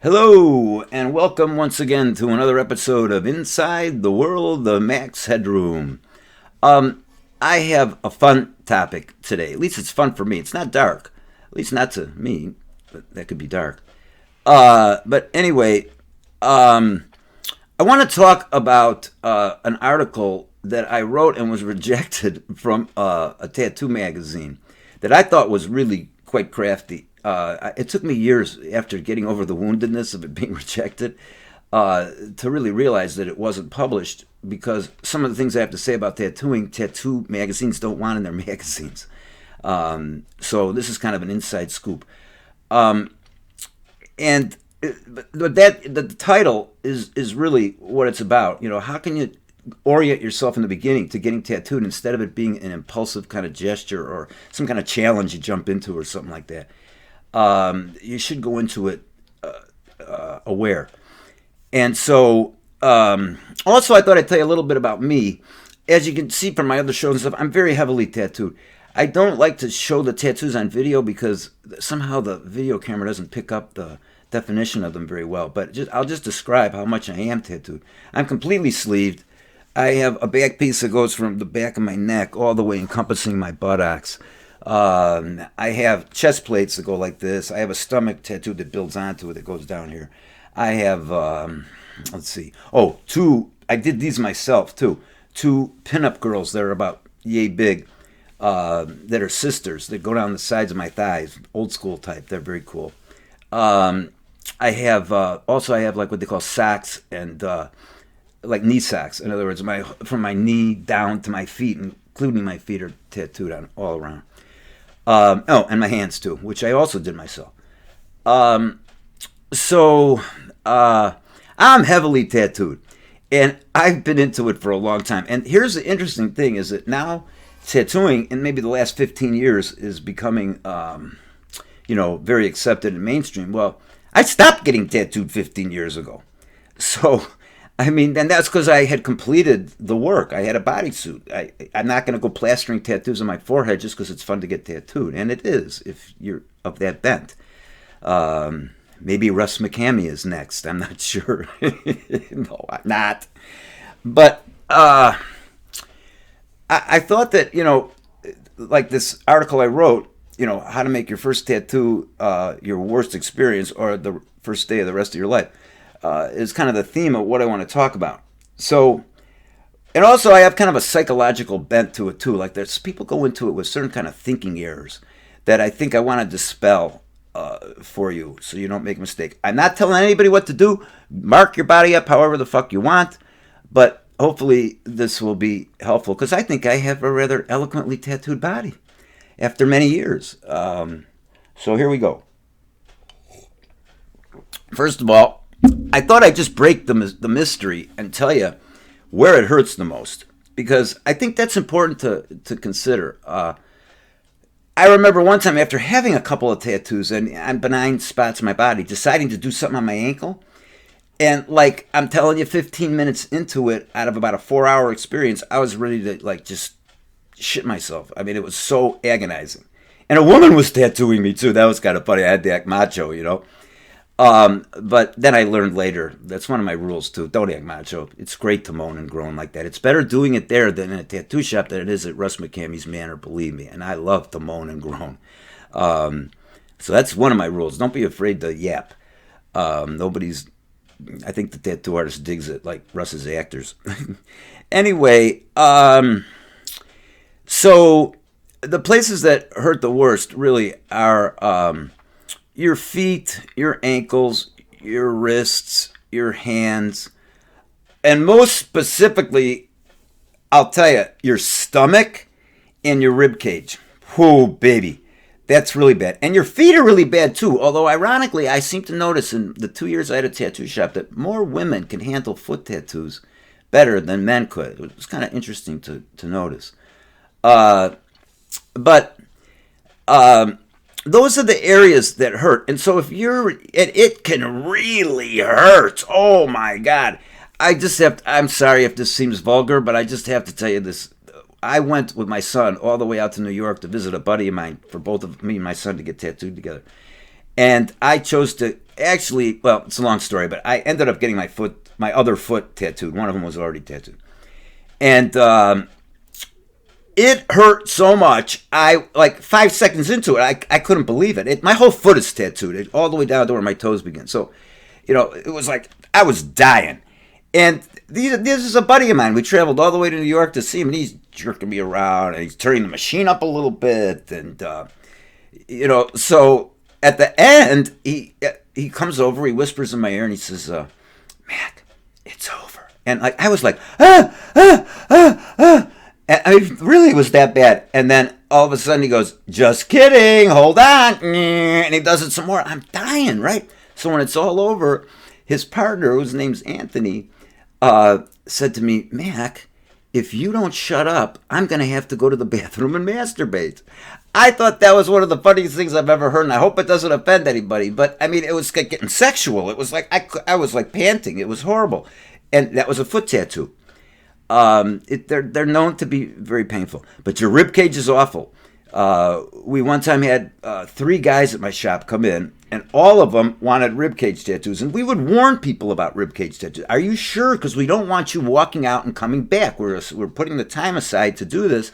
Hello, and welcome once again to another episode of Inside the World of MACK'S HEADROOM. I have a fun topic today. At least it's fun for me. It's not dark. At least not to me, but that could be dark. But anyway, I want to talk about an article that I wrote and was rejected from a tattoo magazine that I thought was really quite crafty. It took me years after getting over the woundedness of it being rejected to really realize that it wasn't published, because some of the things I have to say about tattooing, tattoo magazines don't want in their magazines. So this is kind of an inside scoop. And the title is really what it's about. You know, how can you orient yourself in the beginning to getting tattooed instead of it being an impulsive kind of gesture or some kind of challenge you jump into or something like that? You should go into it aware. And so, also I thought I'd tell you a little bit about me. As you can see from my other shows and stuff, I'm very heavily tattooed. I don't like to show the tattoos on video because somehow the video camera doesn't pick up the definition of them very well. But I'll just describe how much I am tattooed. I'm completely sleeved. I have a back piece that goes from the back of my neck all the way encompassing my buttocks. I have chest plates that go like this. I have a stomach tattoo that builds onto it that goes down here. I have, let's see. Oh, I did these myself too. 2 pinup girls that are about yay big, that are sisters that go down the sides of my thighs, old school type. They're very cool. I have like what they call socks and, like knee socks. In other words, from my knee down to my feet, including my feet, are tattooed on all around. And my hands too, which I also did myself. So I'm heavily tattooed, and I've been into it for a long time. And here's the interesting thing: is that now tattooing, in maybe the last 15 years, is becoming, very accepted and mainstream. Well, I stopped getting tattooed 15 years ago. So, I mean, and that's because I had completed the work. I had a bodysuit. I'm not going to go plastering tattoos on my forehead just because it's fun to get tattooed. And it is, if you're of that bent. Maybe Russ McCamey is next. I'm not sure. No, I'm not. But I thought that, like this article I wrote, how to make your first tattoo your worst experience or the first day of the rest of your life. Is kind of the theme of what I want to talk about. So, and also I have kind of a psychological bent to it too. Like there's people go into it with certain kind of thinking errors that I think I want to dispel for you so you don't make a mistake. I'm not telling anybody what to do. Mark your body up however the fuck you want, but hopefully this will be helpful because I think I have a rather eloquently tattooed body after many years. So here we go. First of all, I thought I'd just break the mystery and tell you where it hurts the most, because I think that's important to consider. I remember one time after having a couple of tattoos and on benign spots in my body, deciding to do something on my ankle. And like I'm telling you, 15 minutes into it, out of about a 4-hour experience, I was ready to just shit myself. I mean, it was so agonizing. And a woman was tattooing me too. That was kind of funny. I had to act macho, But then I learned later, that's one of my rules too. Don't act macho. It's great to moan and groan like that. It's better doing it there than in a tattoo shop than it is at Russ McCamey's Manor, believe me. And I love to moan and groan. So that's one of my rules. Don't be afraid to yap. I think the tattoo artist digs it like Russ's actors. Anyway, so the places that hurt the worst really are your feet, your ankles, your wrists, your hands, and most specifically, I'll tell you, your stomach and your rib cage. Whoa, baby. That's really bad. And your feet are really bad too, although ironically, I seem to notice in the 2 years I had a tattoo shop that more women can handle foot tattoos better than men could. It was kind of interesting to notice. Those are the areas that hurt. And so it can really hurt. Oh my God. I'm sorry if this seems vulgar, but I just have to tell you this. I went with my son all the way out to New York to visit a buddy of mine for both of me and my son to get tattooed together. And I chose to actually, well, it's a long story, but I ended up getting my other foot tattooed. One of them was already tattooed. And it hurt so much. Like 5 seconds into it, I couldn't believe it. My whole foot is tattooed, all the way down to where my toes begin. So, it was like I was dying. And this is a buddy of mine. We traveled all the way to New York to see him, and he's jerking me around, and he's turning the machine up a little bit. And, so at the end, he comes over, he whispers in my ear, and he says, Mac, it's over. And I was like, And really, it was that bad. And then all of a sudden he goes, just kidding, hold on. And he does it some more. I'm dying, right? So when it's all over, his partner, whose name's Anthony, said to me, Mac, if you don't shut up, I'm going to have to go to the bathroom and masturbate. I thought that was one of the funniest things I've ever heard, and I hope it doesn't offend anybody. But, I mean, it was like getting sexual. It was like I was like panting. It was horrible. And that was a foot tattoo. They're known to be very painful, but your rib cage is awful. We one time had 3 guys at my shop come in, and all of them wanted rib cage tattoos, and we would warn people about rib cage tattoos. Are you sure? Because we don't want you walking out and coming back. We're putting the time aside to do this,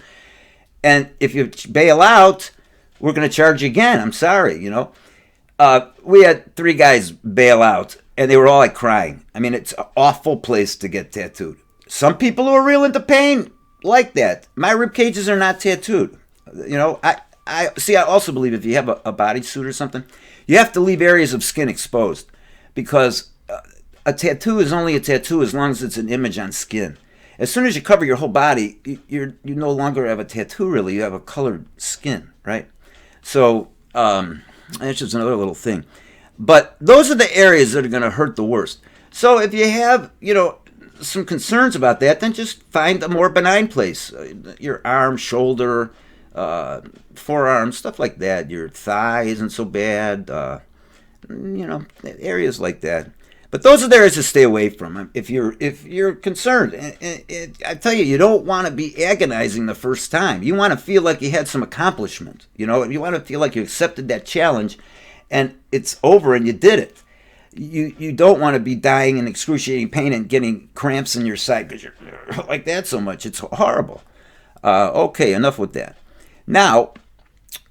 and if you bail out, we're going to charge you again. I'm sorry, we had 3 guys bail out, and they were all like crying. I mean, it's an awful place to get tattooed. Some people who are real into pain like that. My rib cages are not tattooed. I also believe if you have a bodysuit or something, you have to leave areas of skin exposed, because a tattoo is only a tattoo as long as it's an image on skin. As soon as you cover your whole body, you no longer have a tattoo, really. You have a colored skin, right? So that's just another little thing. But those are the areas that are going to hurt the worst. So if you have, some concerns about that, then just find a more benign place. Your arm, shoulder, forearm, stuff like that. Your thigh isn't so bad. Areas like that. But those are the areas to stay away from if you're concerned. And I tell you, you don't want to be agonizing the first time. You want to feel like you had some accomplishment. You want to feel like you accepted that challenge, and it's over and you did it. You don't want to be dying in excruciating pain and getting cramps in your side because you're like that so much. It's horrible. Okay, enough with that. Now,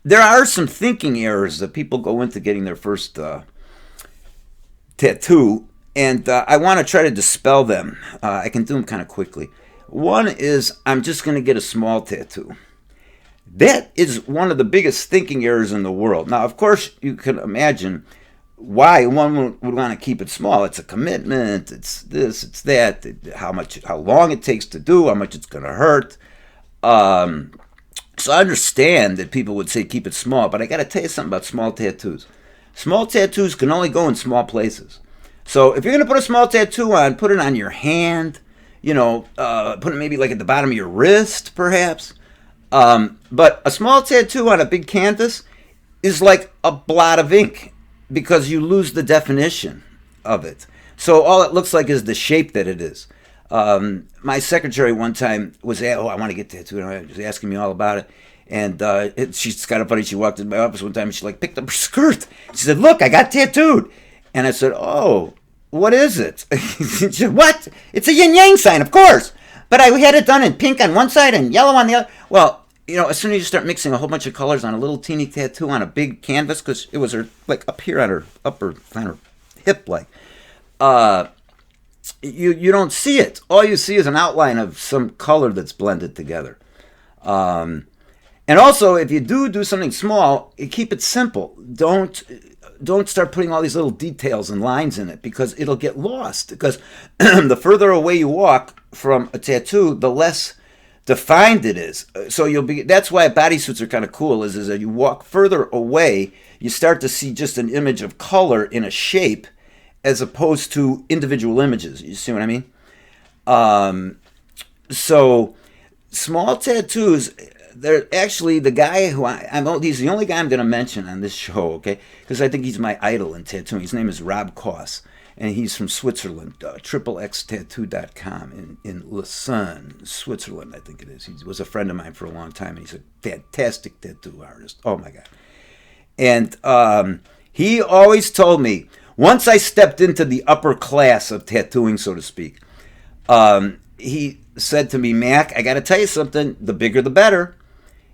there are some thinking errors that people go into getting their first tattoo, and I want to try to dispel them. I can do them kind of quickly. One is, I'm just going to get a small tattoo. That is one of the biggest thinking errors in the world. Now, of course, you can imagine why one would want to keep it small. It's a commitment. It's this, it's that. How long it takes to do, how much it's going to hurt. So I understand that people would say keep it small, but I got to tell you something about small tattoos. Small tattoos can only go in small places. So if you're going to put a small tattoo on, put it on your hand. Put it maybe like at the bottom of your wrist, perhaps. But a small tattoo on a big canvas is like a blot of ink, because you lose the definition of it. So all it looks like is the shape that it is. My secretary one time was, I want to get tattooed. And she was asking me all about it. And she's kind of funny. She walked into my office one time and she picked up her skirt. She said, look, I got tattooed. And I said, oh, what is it? She said, what? It's a yin-yang sign, of course. But I had it done in pink on one side and yellow on the other. Well, as soon as you start mixing a whole bunch of colors on a little teeny tattoo on a big canvas, because it was her, up here on her upper, kind of hip, you don't see it. All you see is an outline of some color that's blended together. And also, if you do something small, keep it simple. Don't start putting all these little details and lines in it, because it'll get lost. Because the further away you walk from a tattoo, the less defined it is. So that's why bodysuits are kind of cool, is that you walk further away, you start to see just an image of color in a shape as opposed to individual images. You see what I mean? So small tattoos, they're actually the guy who he's the only guy I'm going to mention on this show, okay? Because I think he's my idol in tattooing. His name is Rob Koss, and he's from Switzerland, XXXtattoo.com in Lausanne, Switzerland, I think it is. He was a friend of mine for a long time, and he's a fantastic tattoo artist. Oh, my God. And He always told me, once I stepped into the upper class of tattooing, so to speak, he said to me, Mac, I got to tell you something. The bigger, the better.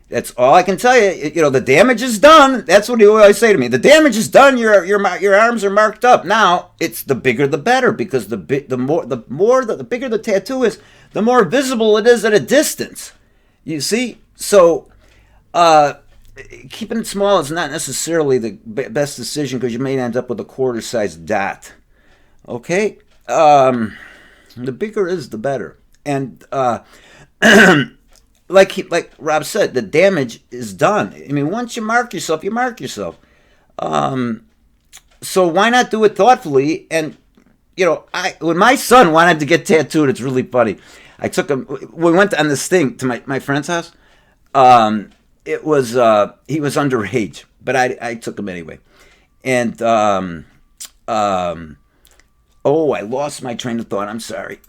That's all I can tell you. You know, the damage is done. That's what he always say to me. The damage is done. Your arms are marked up. Now it's the bigger the better, because the bigger the tattoo is, the more visible it is at a distance. You see, so keeping it small is not necessarily the best decision, because you may end up with a quarter-sized dot. Okay, the bigger is the better, and like Rob said, the damage is done. I mean, once you mark yourself, you mark yourself. So why not do it thoughtfully? And when my son wanted to get tattooed, it's really funny. I took him. We went on this thing to my friend's house. It was he was underage, but I took him anyway. And I lost my train of thought. I'm sorry.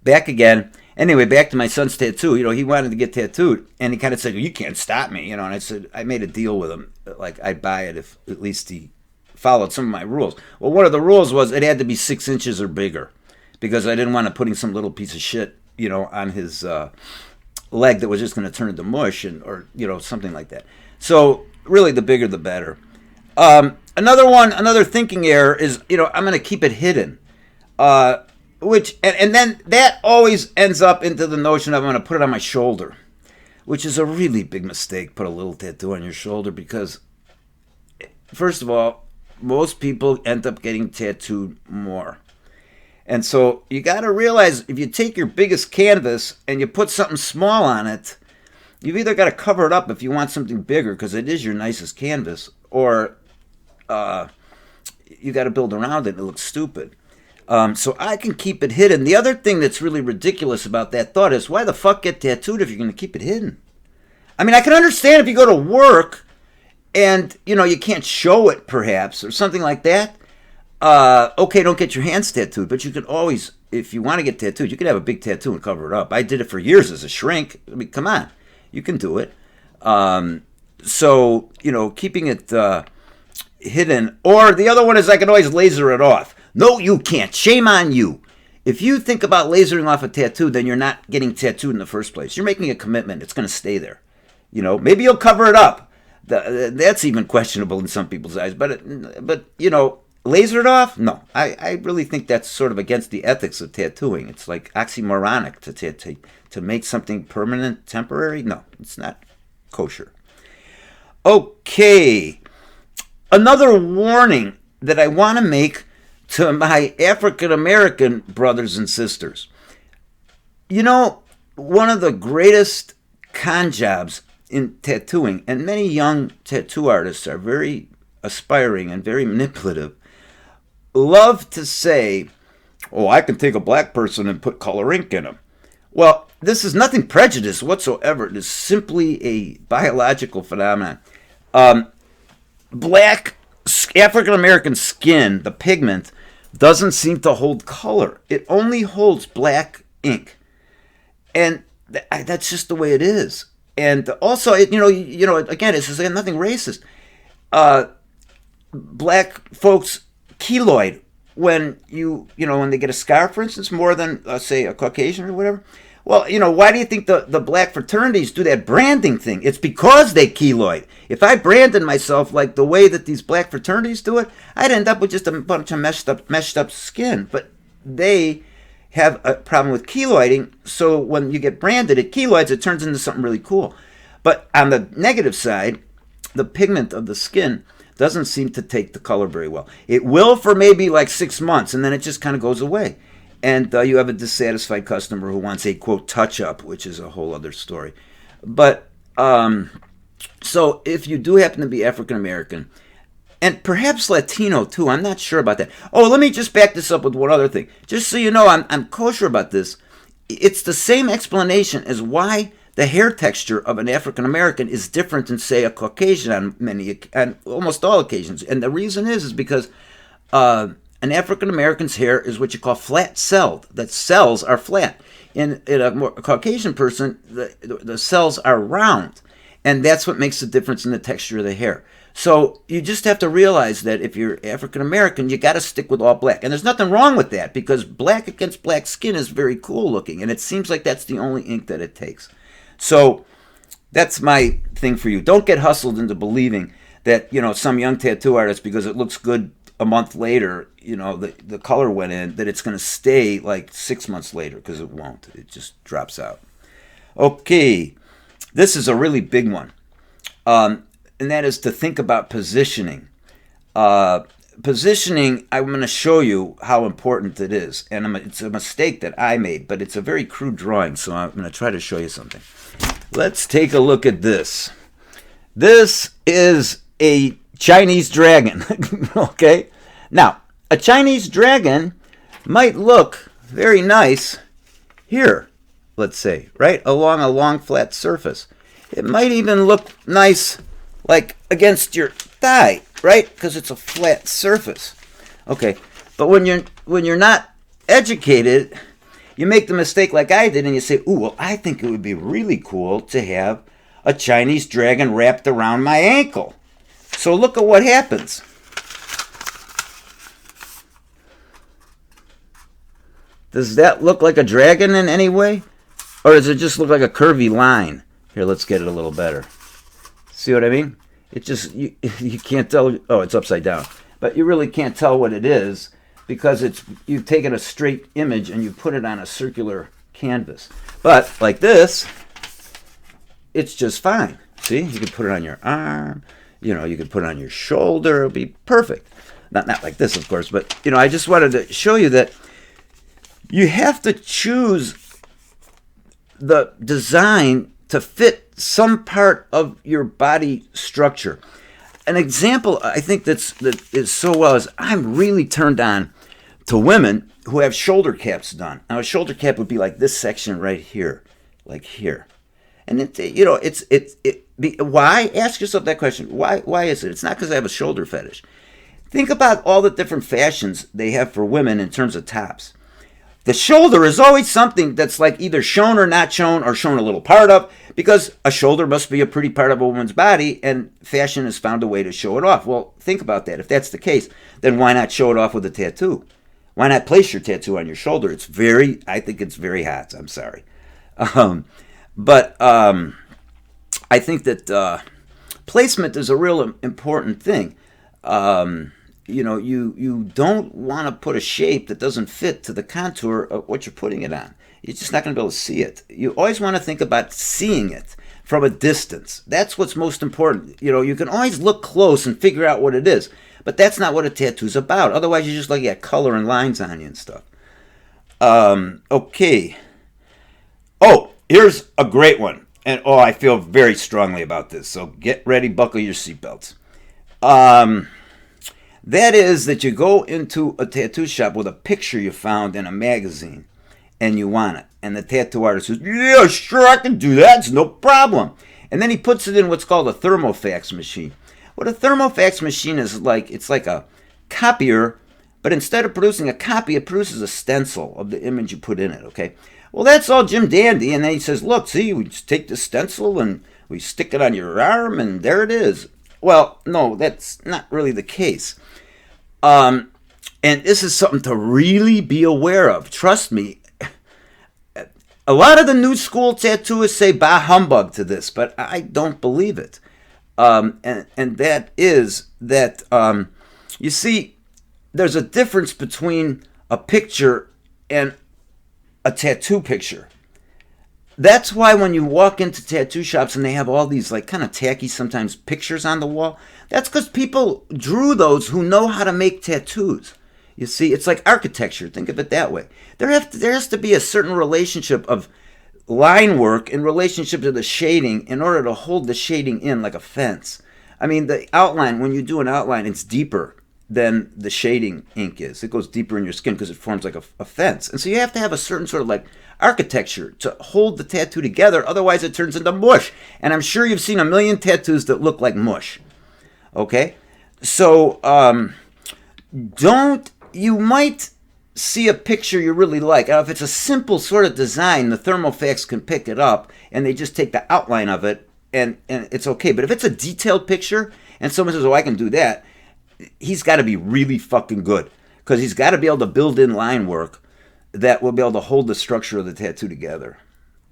Back again. Anyway, back to my son's tattoo. He wanted to get tattooed, and he kind of said, well, you can't stop me, And I said, I made a deal with him, like I'd buy it if at least he followed some of my rules. Well, one of the rules was it had to be 6 inches or bigger, because I didn't want to putting some little piece of shit, on his leg that was just going to turn into mush, or something like that. So really, the bigger the better. Another thinking error is, I'm going to keep it hidden. And then that always ends up into the notion of I'm going to put it on my shoulder, which is a really big mistake. Put a little tattoo on your shoulder, because first of all, most people end up getting tattooed more. And so you got to realize, if you take your biggest canvas and you put something small on it, you've either got to cover it up if you want something bigger, because it is your nicest canvas, or you got to build around it and it looks stupid. So I can keep it hidden. The other thing that's really ridiculous about that thought is, why the fuck get tattooed if you're going to keep it hidden? I mean, I can understand if you go to work and, you can't show it perhaps, or something like that. Okay, don't get your hands tattooed, but you can always, if you want to get tattooed, you can have a big tattoo and cover it up. I did it for years as a shrink. I mean, come on, you can do it. So, keeping it hidden. Or the other one is, I can always laser it off. No, you can't. Shame on you. If you think about lasering off a tattoo, then you're not getting tattooed in the first place. You're making a commitment. It's going to stay there. Maybe you'll cover it up. That's even questionable in some people's eyes. But laser it off? No. I really think that's sort of against the ethics of tattooing. It's like oxymoronic to make something permanent temporary. No, it's not kosher. Okay. Another warning that I want to make to my African American brothers and sisters. One of the greatest con jobs in tattooing, and many young tattoo artists are very aspiring and very manipulative, love to say, oh, I can take a black person and put color ink in him. Well, this is nothing prejudiced whatsoever. It is simply a biological phenomenon. Black African American skin, the pigment, doesn't seem to hold color. It only holds black ink, and that's just the way it is. And also, again, it's just nothing racist. Black folks keloid when when they get a scar, for instance, more than say a Caucasian or whatever. Well, why do you think the black fraternities do that branding thing? It's because they keloid. If I branded myself like the way that these black fraternities do it, I'd end up with just a bunch of meshed up skin. But they have a problem with keloiding, so when you get branded, it keloids, it turns into something really cool. But on the negative side, the pigment of the skin doesn't seem to take the color very well. It will for maybe like 6 months, and then it just kind of goes away. And you have a dissatisfied customer who wants a, quote, touch-up, which is a whole other story. But, so if you do happen to be African-American, and perhaps Latino too, I'm not sure about that. Oh, let me just back this up with one other thing. Just so you know, I'm kosher about this. It's the same explanation as why the hair texture of an African-American is different than, say, a Caucasian on almost all occasions. And the reason is because an African-American's hair is what you call flat-celled. That cells are flat. In a more Caucasian person, the cells are round. And that's what makes the difference in the texture of the hair. So you just have to realize that if you're African American, you got to stick with all black. And there's nothing wrong with that, because black against black skin is very cool looking. And it seems like that's the only ink that it takes. So that's my thing for you. Don't get hustled into believing that, some young tattoo artist, because it looks good a month later, the color went in, that it's going to stay like 6 months later, because it won't. It just drops out. Okay. This is a really big one, and that is to think about positioning. Positioning, I'm going to show you how important it is, and it's a mistake that I made, but it's a very crude drawing, so I'm going to try to show you something. Let's take a look at this. This is a Chinese dragon, okay? Now, a Chinese dragon might look very nice here, let's say, right along a long flat surface. It might even look nice like against your thigh, right? Because it's a flat surface. Okay, but when you're not educated, you make the mistake like I did, and you say, "Ooh, well, I think it would be really cool to have a Chinese dragon wrapped around my ankle." So look at what happens. Does that look like a dragon in any way? Or does it just look like a curvy line? Here, let's get it a little better. See what I mean? It just, you can't tell. Oh, it's upside down. But you really can't tell what it is, because you've taken a straight image and you put it on a circular canvas. But like this, it's just fine. See? You can put it on your arm. You could put it on your shoulder. It'll be perfect. Not like this, of course. But, I just wanted to show you that you have to choose the design to fit some part of your body structure. An example I think that is so well is, I'm really turned on to women who have shoulder caps done. Now, a shoulder cap would be like this section right here, like here. And why? Ask yourself that question. Why is it? It's not because I have a shoulder fetish. Think about all the different fashions they have for women in terms of tops. The shoulder is always something that's like either shown or not shown, or shown a little part of, because a shoulder must be a pretty part of a woman's body, and fashion has found a way to show it off. Well, think about that. If that's the case, then why not show it off with a tattoo? Why not place your tattoo on your shoulder? I think it's very hot. I'm sorry. But I think that placement is a real important thing. You don't want to put a shape that doesn't fit to the contour of what you're putting it on. You're just not going to be able to see it. You always want to think about seeing it from a distance. That's what's most important. You can always look close and figure out what it is, but that's not what a tattoo's about. Otherwise, you're just looking at color and lines on you and stuff. Okay. Oh, here's a great one. And I feel very strongly about this. So get ready, buckle your seatbelts. That is that you go into a tattoo shop with a picture you found in a magazine, and you want it. And the tattoo artist says, "Yeah, sure, I can do that. It's no problem." And then he puts it in what's called a thermofax machine. What a thermofax machine is like, it's like a copier, but instead of producing a copy, it produces a stencil of the image you put in it, okay? Well, that's all Jim Dandy. And then he says, "Look, see, we just take the stencil and we stick it on your arm, and there it is." Well, no, that's not really the case. And this is something to really be aware of. Trust me. A lot of the new school tattooists say bah humbug to this, but I don't believe it. And that is that, you see, there's a difference between a picture and a tattoo picture. That's why when you walk into tattoo shops and they have all these like kind of tacky sometimes pictures on the wall, that's because people drew those who know how to make tattoos. You see, it's like architecture. Think of it that way. There has to be a certain relationship of line work in relationship to the shading in order to hold the shading in like a fence. I mean, the outline, when you do an outline, it's deeper than the shading ink is. It goes deeper in your skin because it forms like a fence. And so you have to have a certain sort of like architecture to hold the tattoo together. Otherwise, it turns into mush. And I'm sure you've seen a million tattoos that look like mush. Okay? So, you might see a picture you really like. Now, if it's a simple sort of design, the thermofax can pick it up and they just take the outline of it and it's okay. But if it's a detailed picture and someone says, oh, I can do that, he's got to be really fucking good because he's got to be able to build in line work that will be able to hold the structure of the tattoo together.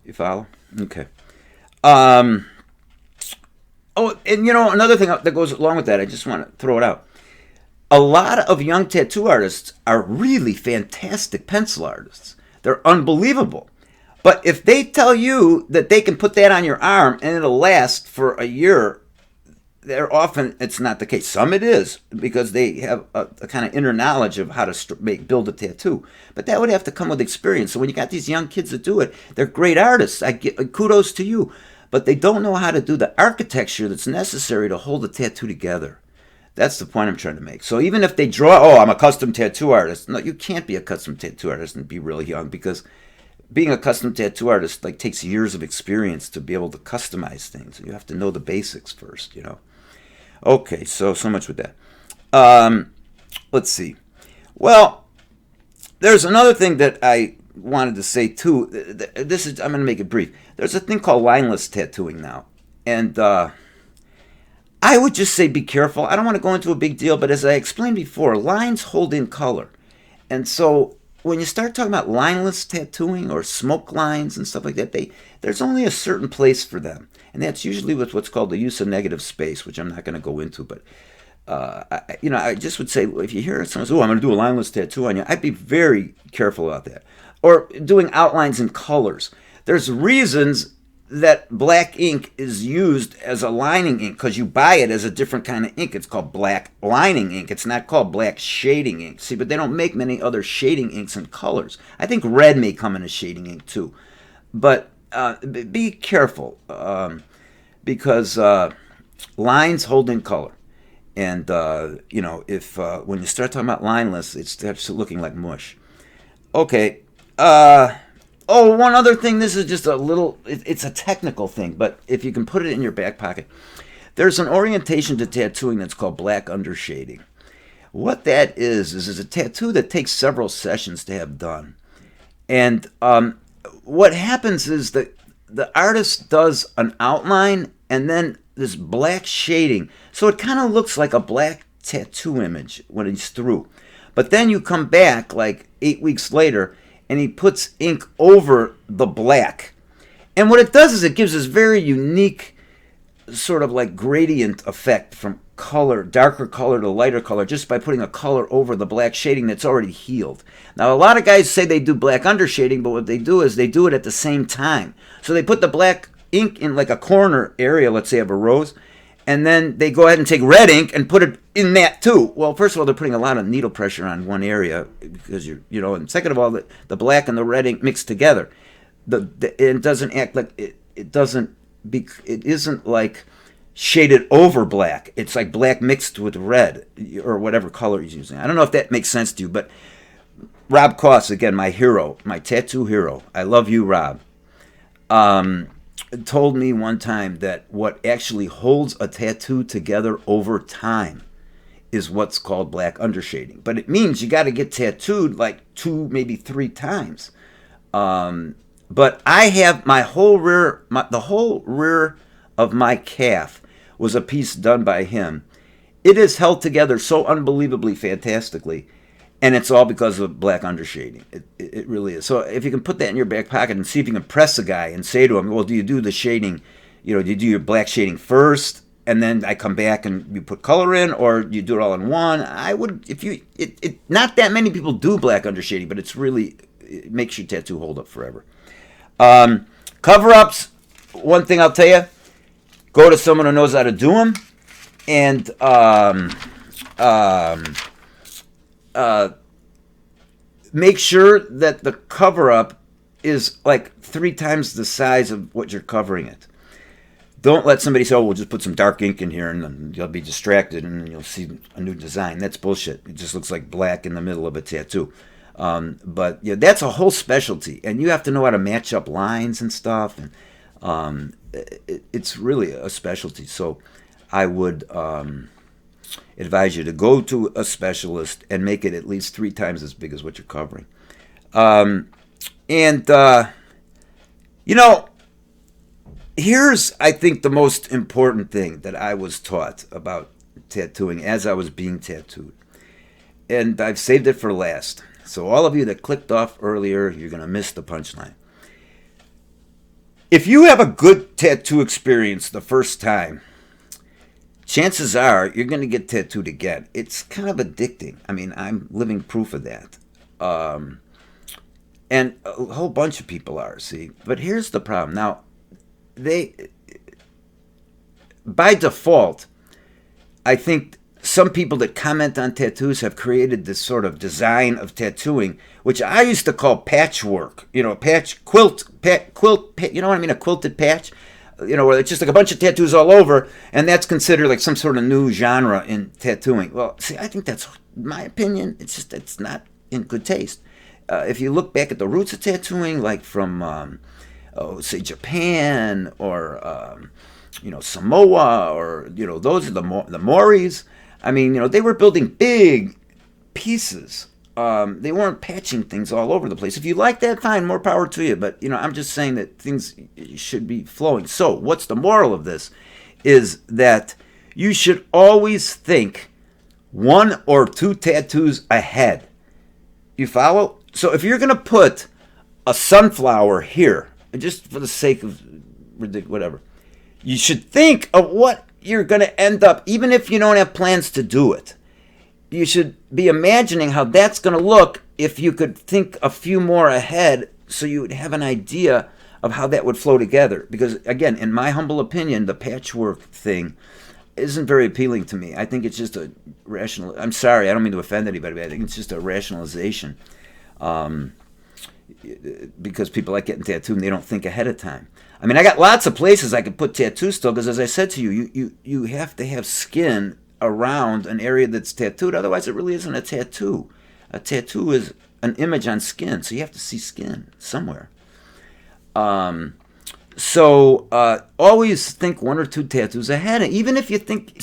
You follow? Okay. Oh, and another thing that goes along with that, I just want to throw it out. A lot of young tattoo artists are really fantastic pencil artists. They're unbelievable. But if they tell you that they can put that on your arm and it'll last for a year, it's not the case. Some it is because they have a kind of inner knowledge of how to build a tattoo. But that would have to come with experience. So when you got these young kids that do it, they're great artists. I give kudos to you. But they don't know how to do the architecture that's necessary to hold a tattoo together. That's the point I'm trying to make. So even if they draw, I'm a custom tattoo artist. No, you can't be a custom tattoo artist and be really young because being a custom tattoo artist takes years of experience to be able to customize things. You have to know the basics first, Okay, so much with that. Let's see. Well, there's another thing that I wanted to say too. I'm going to make it brief. There's a thing called lineless tattooing now. And I would just say be careful. I don't want to go into a big deal, but as I explained before, lines hold in color. And so when you start talking about lineless tattooing or smoke lines and stuff like that, there's only a certain place for them. And that's usually with what's called the use of negative space, which I'm not going to go into. But, I just would say if you hear someone say, I'm going to do a lineless tattoo on you, I'd be very careful about that. Or doing outlines in colors. There's reasons that black ink is used as a lining ink because you buy it as a different kind of ink. It's called black lining ink. It's not called black shading ink. See, but they don't make many other shading inks in colors. I think red may come in a shading ink too. But be careful because lines hold in color. And, if when you start talking about lineless, it starts looking like mush. Okay. One other thing, this is just it's a technical thing, but if you can put it in your back pocket, there's an orientation to tattooing that's called black undershading. What that is a tattoo that takes several sessions to have done. And what happens is that the artist does an outline and then this black shading. So it kind of looks like a black tattoo image when he's through. But then you come back like 8 weeks later and he puts ink over the black. And what it does is it gives this very unique sort of like gradient effect from darker color to lighter color, just by putting a color over the black shading that's already healed. Now, a lot of guys say they do black undershading, but what they do is they do it at the same time. So they put the black ink in like a corner area, let's say of a rose, and then they go ahead and take red ink and put it in that too. Well, first of all, they're putting a lot of needle pressure on one area because and second of all, the black and the red ink mixed together. It doesn't act like it isn't like shaded over black. It's like black mixed with red or whatever color he's using. I don't know if that makes sense to you, but Rob Koss, again, my hero, my tattoo hero. I love you, Rob. Told me one time that what actually holds a tattoo together over time is what's called black undershading. But it means you got to get tattooed like 2, maybe 3 times. But I have the whole rear of my calf was a piece done by him. It is held together so unbelievably fantastically, and it's all because of black undershading. It really is. So if you can put that in your back pocket and see if you can press a guy and say to him, well, do you do the shading, do you do your black shading first, and then I come back and you put color in, or you do it all in one? I would, not that many people do black undershading, but it makes your tattoo hold up forever. Cover-ups, one thing I'll tell you, go to someone who knows how to do them, and make sure that the cover-up is like 3 times the size of what you're covering it. Don't let somebody say, we'll just put some dark ink in here and then you'll be distracted and you'll see a new design. That's bullshit. It just looks like black in the middle of a tattoo. But yeah, that's a whole specialty, and you have to know how to match up lines and stuff, and it's really a specialty. So I would advise you to go to a specialist and make it at least 3 times as big as what you're covering. Um, and, you know, here's, I think, the most important thing that I was taught about tattooing as I was being tattooed. And I've saved it for last. So all of you that clicked off earlier, you're going to miss the punchline. If you have a good tattoo experience the first time, chances are you're going to get tattooed again. It's kind of addicting. I mean, I'm living proof of that. And a whole bunch of people are, see. But here's the problem. Now, by default, I think some people that comment on tattoos have created this sort of design of tattooing, which I used to call patchwork. You know, quilt, you know what I mean? A quilted patch. You know, where it's just like a bunch of tattoos all over, and that's considered like some sort of new genre in tattooing. Well, see, I think that's my opinion. It's not in good taste. If you look back at the roots of tattooing, like from, say, Japan or, Samoa, or, those are the Maoris. I mean, they were building big pieces. They weren't patching things all over the place. If you like that, fine, more power to you. But, I'm just saying that things should be flowing. So what's the moral of this? Is that you should always think 1 or 2 tattoos ahead. You follow? So if you're going to put a sunflower here, just for the sake of whatever, you should think of what you're going to end up, even if you don't have plans to do it. You should be imagining how that's going to look if you could think a few more ahead, so you would have an idea of how that would flow together. Because, again, in my humble opinion, the patchwork thing isn't very appealing to me. I think it's just a rational... I'm sorry, I don't mean to offend anybody, but I think it's just a rationalization. Because people like getting tattooed and they don't think ahead of time. I mean, I got lots of places I could put tattoos still, because as I said to you, you have to have skin around an area that's tattooed. Otherwise, it really isn't a tattoo. A tattoo is an image on skin, so you have to see skin somewhere. So always think 1 or 2 tattoos ahead. And even if you think,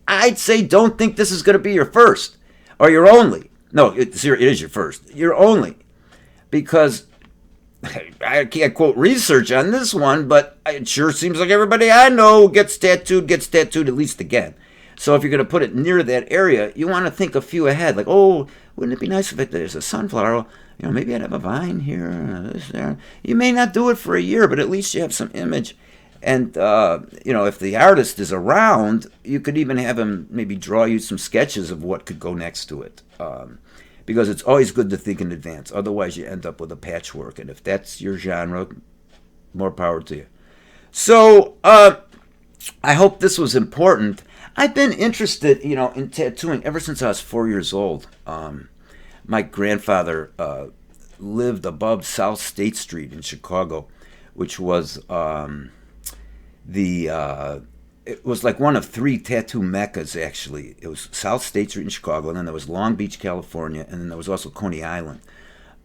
I'd say don't think this is going to be your first or your only. No, it is your first. Your only. Because I can't quote research on this one, but it sure seems like everybody I know gets tattooed at least again. So if you're going to put it near that area, you want to think a few ahead. Like, oh, wouldn't it be nice if there's a sunflower? Maybe I'd have a vine here, this there. You may not do it for a year, but at least you have some image. And, if the artist is around, you could even have him maybe draw you some sketches of what could go next to it. Because it's always good to think in advance. Otherwise, you end up with a patchwork. And if that's your genre, more power to you. So, I hope this was important. I've been interested, in tattooing ever since I was 4 years old. My grandfather lived above South State Street in Chicago, which was it was like one of 3 tattoo meccas, actually. It was South State Street in Chicago, and then there was Long Beach, California, and then there was also Coney Island.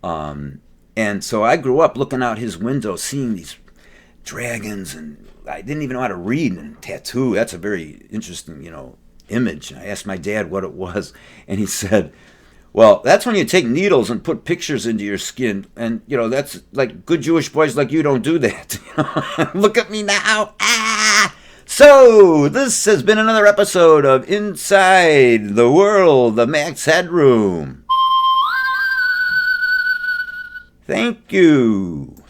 And so I grew up looking out his window, seeing these dragons, and I didn't even know how to read and tattoo. That's a very interesting, image. And I asked my dad what it was, and he said, well, that's when you take needles and put pictures into your skin. And, that's like good Jewish boys like you don't do that. Look at me now. Ah! So, this has been another episode of Inside the World of MACK'S HEADROOM. Thank you.